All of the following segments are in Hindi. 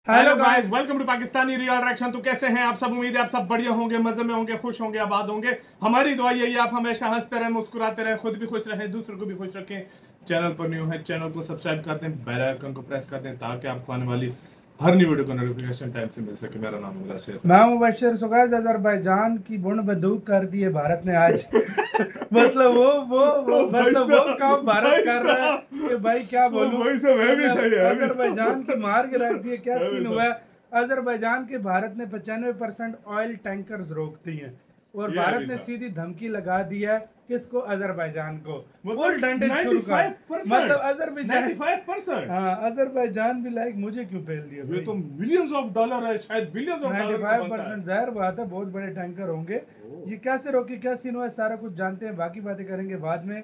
Hello guys, welcome to Pakistani real reaction. तो कैसे हैं आप सब? उम्मीद है आप सब बढ़िया होंगे, मजे में होंगे, खुश होंगे, आबाद होंगे। हमारी दुआ यही है आप हमेशा हंसते रहें, मुस्कुराते रहें, खुद भी खुश रहें, दूसरों को भी खुश रखें। चैनल पर न्यू है, चैनल को सब्सक्राइब कर दें, बेल आइकन को प्रेस कर दें ताकि आपको आने वाली हर न्यू वीडियो का नोटिफिकेशन टाइम से मिल सके। मेरा नाम है मुबशर, मैं मुबशर। सुगाज अजरबैजान की बुन बंदूक कर दी है भारत ने आज। मतलब वो काम भारत कर रहा है कि भाई क्या बोलूं। अजरबैजान की मार के रख दिए। क्या सीन हुआ है? अजरबैजान के भारत ने 95% ऑयल टैंकर्स रोक दी हैं और भारत ने सीधी धमकी लगा दी है किसको? अजरबैजान को। फुल डंडे शुरू कर। मतलब अजरबैजान 95%। हाँ, अजरबैजान भी लाइक मुझे क्यों फेल दिया? ये तो मिलियंस ऑफ डॉलर है, शायद बिलियंस ऑफ डॉलर। 95% जाहिर बात है, बहुत बड़े टैंकर होंगे। ये कैसे रोकी, क्या सीन हुआ है, सारा कुछ जानते हैं, बाकी बातें करेंगे बाद में।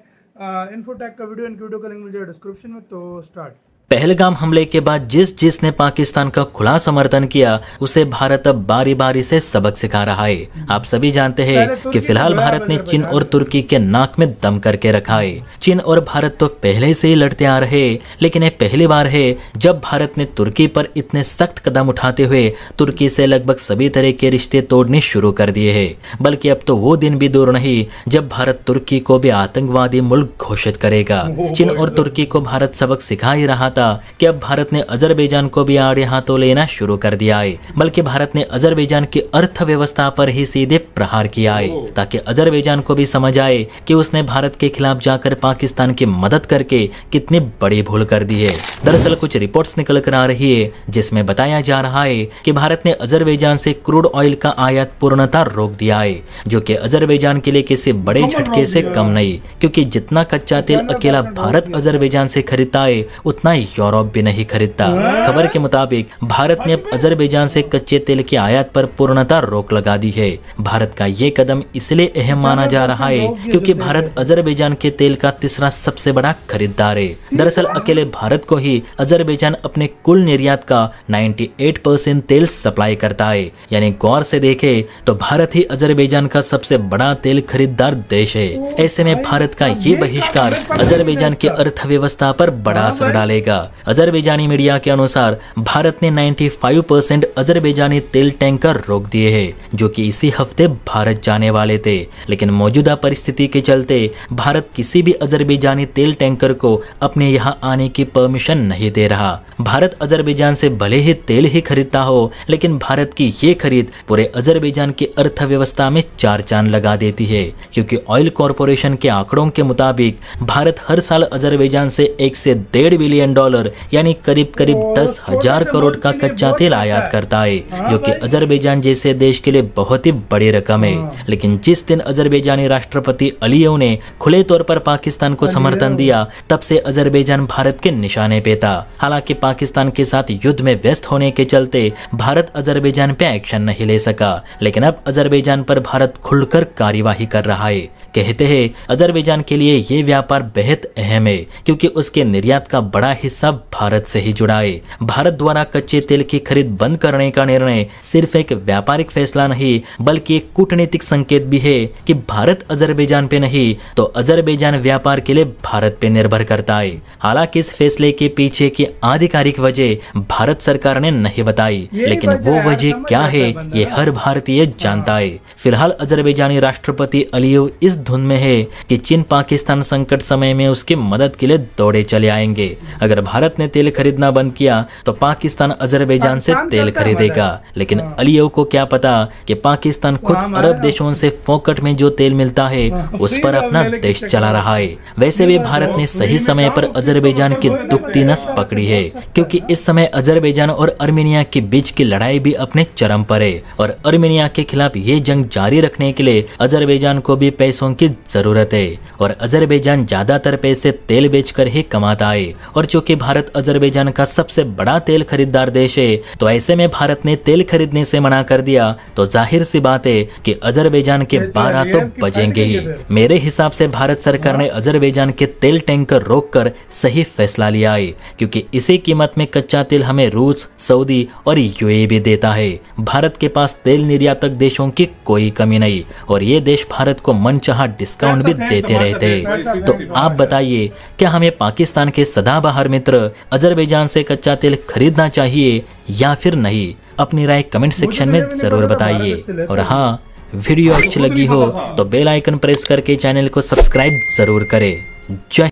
इन्फोटेक का वीडियो, इनकी वीडियो का लिंक मिल जाएगा डिस्क्रिप्शन में। तो स्टार्ट। पहलगाम हमले के बाद जिसने पाकिस्तान का खुला समर्थन किया उसे भारत अब बारी बारी से सबक सिखा रहा है। आप सभी जानते हैं कि फिलहाल भारत ने चीन और तुर्की के नाक में दम करके रखा है। चीन और भारत तो पहले से ही लड़ते आ रहे, लेकिन ये पहली बार है जब भारत ने तुर्की पर इतने सख्त कदम उठाते हुए तुर्की से लगभग सभी तरह के रिश्ते तोड़ने शुरू कर दिए हैं। बल्कि अब तो वो दिन भी दूर नहीं जब भारत तुर्की को भी आतंकवादी मुल्क घोषित करेगा। चीन और तुर्की को भारत सबक सिखा ही रहा था कि अब भारत ने अजरबैजान को भी आड़े हाथों लेना शुरू कर दिया है। बल्कि भारत ने अजरबैजान की अर्थव्यवस्था पर ही सीधे प्रहार किया है ताकि अजरबैजान को भी समझ आए कि उसने भारत के खिलाफ जाकर पाकिस्तान की मदद करके कितनी बड़ी भूल कर दी है। दरअसल कुछ रिपोर्ट्स निकल कर आ रही है जिसमें बताया जा रहा है कि भारत ने अजरबैजान से क्रूड ऑयल का आयात पूर्णतः रोक दिया है, जो कि अजरबैजान के लिए किसी बड़े झटके से कम नहीं, क्योंकि जितना कच्चा तेल अकेला भारत अजरबैजान से खरीदता है उतना यूरोप भी नहीं खरीदता। खबर के मुताबिक भारत ने अब अजरबैजान से कच्चे तेल की आयात पर पूर्णतः रोक लगा दी है। भारत का ये कदम इसलिए अहम माना जा रहा है क्योंकि भारत अजरबैजान के तेल का तीसरा सबसे बड़ा खरीदार है। दरअसल अकेले भारत को ही अजरबैजान अपने कुल निर्यात का 98% तेल सप्लाई करता है। यानी गौर से देखे तो भारत ही अजरबैजान का सबसे बड़ा तेल खरीदार देश है। ऐसे में भारत का ये बहिष्कार अजरबैजान की अर्थव्यवस्था पर बड़ा असर डालेगा। अजरबैजानी मीडिया के अनुसार भारत ने 95% अजरबैजानी तेल टैंकर रोक दिए हैं, जो कि इसी हफ्ते भारत जाने वाले थे। लेकिन मौजूदा परिस्थिति के चलते भारत किसी भी अजरबैजानी तेल टैंकर को अपने यहाँ आने की परमिशन नहीं दे रहा। भारत अजरबैजान से भले ही तेल ही खरीदता हो, लेकिन भारत की ये खरीद पूरे अजरबैजान की अर्थव्यवस्था में चार चांद लगा देती है, क्योंकि ऑयल कॉरपोरेशन के आंकड़ों के मुताबिक भारत हर साल अजरबैजान से 1 से 1.5 बिलियन डॉलर यानी करीब 10,000 करोड़ का कच्चा तेल आयात करता है, जो कि अजरबैजान जैसे देश के लिए बहुत ही बड़ी रकम है। लेकिन जिस दिन अजरबैजानी राष्ट्रपति अलियव ने खुले तौर पर पाकिस्तान को समर्थन दिया, तब से अजरबैजान भारत के निशाने पे था। हालांकि पाकिस्तान के साथ युद्ध में व्यस्त होने के चलते भारत अजरबैजान पे एक्शन नहीं ले सका, लेकिन अब अजरबैजान पर भारत खुलकर कार्यवाही कर रहा है। कहते हैं अजरबैजान के लिए ये व्यापार बेहद अहम है, क्योंकि उसके निर्यात का बड़ा हिस्सा भारत से ही जुड़ा है। भारत द्वारा कच्चे तेल की खरीद बंद करने का निर्णय सिर्फ एक व्यापारिक फैसला नहीं, बल्कि एक कूटनीतिक संकेत भी है कि भारत अजरबैजान पे नहीं तो अजरबैजान व्यापार के लिए भारत पे निर्भर करता है। हालांकि इस फैसले के पीछे की आधिकारिक वजह भारत सरकार ने नहीं बताई, लेकिन वो वजह क्या है ये हर भारतीय जानता है। फिलहाल अजरबैजानी राष्ट्रपति अलियव इस धुन में है कि चीन पाकिस्तान संकट समय में उसकी मदद के लिए दौड़े चले आएंगे। अगर भारत ने तेल खरीदना बंद किया तो पाकिस्तान अजरबैजान से तेल खरीदेगा, लेकिन अलियव को क्या पता कि पाकिस्तान खुद अरब देशों से फोकट में जो तेल मिलता है उस पर अपना देश चला रहा है। वैसे भी भारत ने सही समय पर अजरबैजान की दुखती नस पकड़ी है, क्योंकि इस समय अजरबैजान और अर्मेनिया के बीच की लड़ाई भी अपने चरम पर है और अर्मेनिया के खिलाफ ये जंग जारी रखने के लिए अजरबैजान को भी पैसों की जरूरत है और अजरबैजान ज्यादातर पैसे तेल बेचकर ही कमाता है। और चूंकि भारत अजरबैजान का सबसे बड़ा तेल खरीदार देश है, तो ऐसे में भारत ने तेल खरीदने से मना कर दिया तो जाहिर सी बात है कि अजरबैजान के 12 तो बजेंगे ही। मेरे हिसाब से भारत सरकार ने अजरबैजान के तेल टैंकर रोककर सही फैसला लिया है, क्योंकि इसी कीमत में कच्चा तेल हमें रूस, सऊदी और यूएई भी देता है। भारत के पास तेल निर्यातक देशों की कोई कमी नहीं और ये देश भारत को मनचाहा डिस्काउंट भी देते रहते हैं। तो आप बताइए, क्या हमें पाकिस्तान के सदाबहार मित्र मित्र, अजरबैजान से कच्चा तेल खरीदना चाहिए या फिर नहीं? अपनी राय कमेंट सेक्शन में जरूर बताइए। और हाँ, वीडियो अच्छी लगी हो तो बेल आइकन प्रेस करके चैनल को सब्सक्राइब जरूर करें। जय।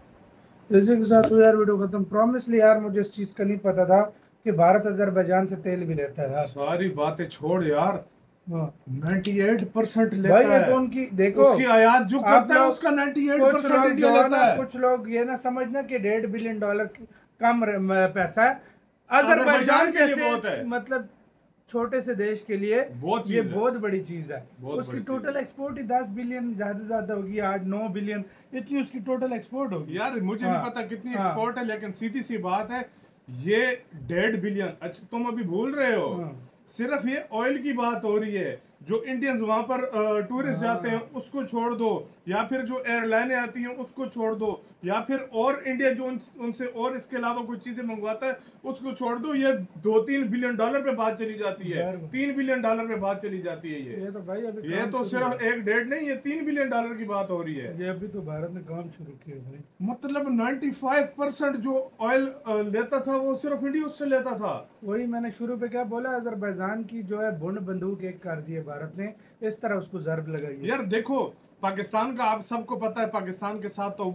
इसी के साथ यार वीडियो खत्म। प्रॉमिसली यार मुझे इस चीज का नहीं पता था कि भारत अजरबैजान से तेल भी लेता है यार। सारी बातें छोड़ यार, 98% लेता भाई है। ये तो उनकी देखो, उसकी आयात जो करता है उसका 98% इंडिया लेता है। कुछ लोग ये ना समझना कि $1.5 बिलियन कम पैसा है अजरबैजान के लिए बहुत है। मतलब छोटे से देश के लिए ये बहुत बड़ी चीज है। उसकी टोटल एक्सपोर्ट ही 10 बिलियन ज्यादा होगी, 8-9 बिलियन इतनी उसकी टोटल एक्सपोर्ट होगी। यार मुझे नहीं पता कितनी एक्सपोर्ट है, लेकिन सीधी सी बात है ये 1.5 बिलियन। अच्छा तुम अभी भूल रहे हो, सिर्फ ये ऑयल की बात हो रही है। जो इंडियंस वहां पर टूरिस्ट जाते हैं उसको छोड़ दो, या फिर जो एयरलाइनें आती हैं उसको छोड़ दो, या फिर और इंडिया जो उनसे और इसके अलावा कोई चीजें मंगवाता है उसको छोड़ दो, ये $2-3 बिलियन पे बात चली जाती है, $3 बिलियन पे बात चली जाती है। ये तो भाई अभी ये तो सिर्फ 1-1.5 नहीं, ये $3 बिलियन की बात हो रही है। ये अभी तो भारत ने काम शुरू किया भाई। मतलब 95% जो ऑयल लेता था वो सिर्फ इंडिया से लेता था। वही मैंने शुरू पे क्या बोला, अजरबैजान की जो है बुंड बंदूक एक कर दी है भारत ने, इस तरह उसको ज़र्ब लगाई। यार देखो पाकिस्तान का आप सबको पता है, पाकिस्तान के साथ तो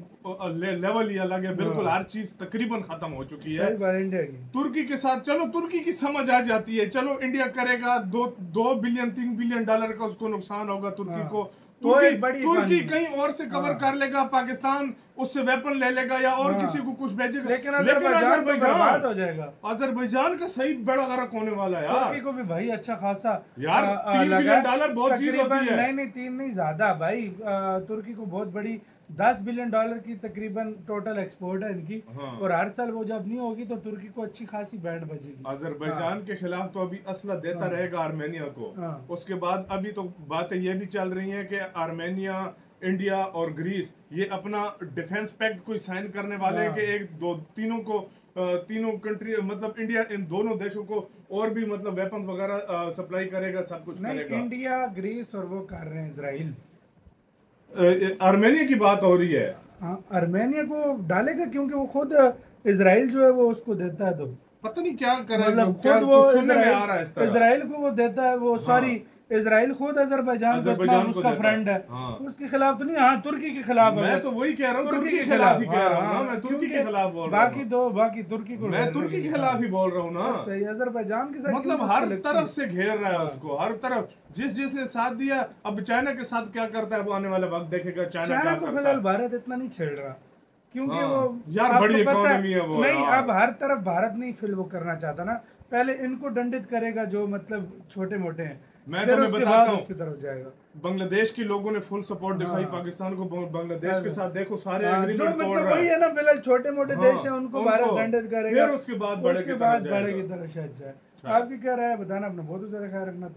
लेवल ही अलग है, बिल्कुल हर चीज तकरीबन खत्म हो चुकी है। इंडिया की तुर्की के साथ चलो तुर्की की समझ आ जाती है, चलो इंडिया करेगा 2 बिलियन $3 बिलियन का उसको नुकसान होगा तुर्की को, तुर्की कहीं और से कवर कर लेगा, पाकिस्तान उससे वेपन ले लेगा या और किसी को कुछ भेजेगा, लेकिन अजरबैजान हो जाएगा। अजरबैजान का सही बड़ा गरक होने वाला है यार। तुर्की को भी भाई अच्छा खासा यार $3 बिलियन बहुत चीज होती है। नहीं 3 नहीं ज्यादा भाई, तुर्की को बहुत बड़ी $10 बिलियन की तकरीबन टोटल एक्सपोर्ट है इनकी। और हर साल वो जब नहीं होगी तो तुर्की को अच्छी खासी बैंड बजेगी। अजरबैजान के खिलाफ तो अभी असला देता रहेगा आर्मेनिया को। उसके बाद अभी तो बातें ये भी चल रही हैं कि आर्मेनिया, इंडिया और ग्रीस ये अपना डिफेंस पैक्ट कोई साइन करने वाले हैं कि तीनों कंट्री मतलब इंडिया इन दोनों देशों को और भी मतलब वेपन वगैरह सप्लाई करेगा, सब कुछ करेगा। इंडिया, ग्रीस और वो कर रहे हैं इजराइल। आर्मेनिया की बात हो रही है। आर्मेनिया को डालेगा क्योंकि वो खुद इजराइल जो है वो उसको देता है, तो पता नहीं क्या कर रहा है, मतलब खुद वो इजराइल को वो देता है, वो सॉरी इजराइल खुद अजरबैजान उसका फ्रेंड है, उसके खिलाफ तो नहीं। हाँ तुर्की के खिलाफ मैं तो वही कह रहा हूँ, तुर्की के खिलाफ ही कह रहा हूँ मैं, तुर्की के खिलाफ बोल रहा हूँ। बाकी तुर्की को मैं तुर्की के खिलाफ ही बोल रहा हूँ ना। सही, अजरबैजान के साथ मतलब हर तरफ से घेर रहा है उसको, हर तरफ जिसने साथ दिया। अब चाइना के साथ क्या करता है वो आने वाला वक्त देखेगा। चाइना को फिलहाल भारत इतना नहीं छेड़ रहा क्योंकि वो यार बड़ी इकोनॉमी है वो। नहीं अब हर तरफ भारत नहीं फिल वो करना चाहता ना, पहले इनको दंडित करेगा जो मतलब छोटे मोटे हैं। मैं तुम्हें बताता हूँ उसकी तरफ जाएगा। बांग्लादेश के लोगों ने फुल सपोर्ट दिखाई पाकिस्तान को। बांग्लादेश के साथ देखो सारे एग्रीमेंट तोड़ रहा है। वही है ना, फिलहाल छोटे मोटे देश हैं उनको भारत दंडित करेगा, फिर उसके बाद बड़े की तरफ शायद जाए। आपकी क्या राय है बताना, अपना बहुत ज्यादा ख्याल रखना।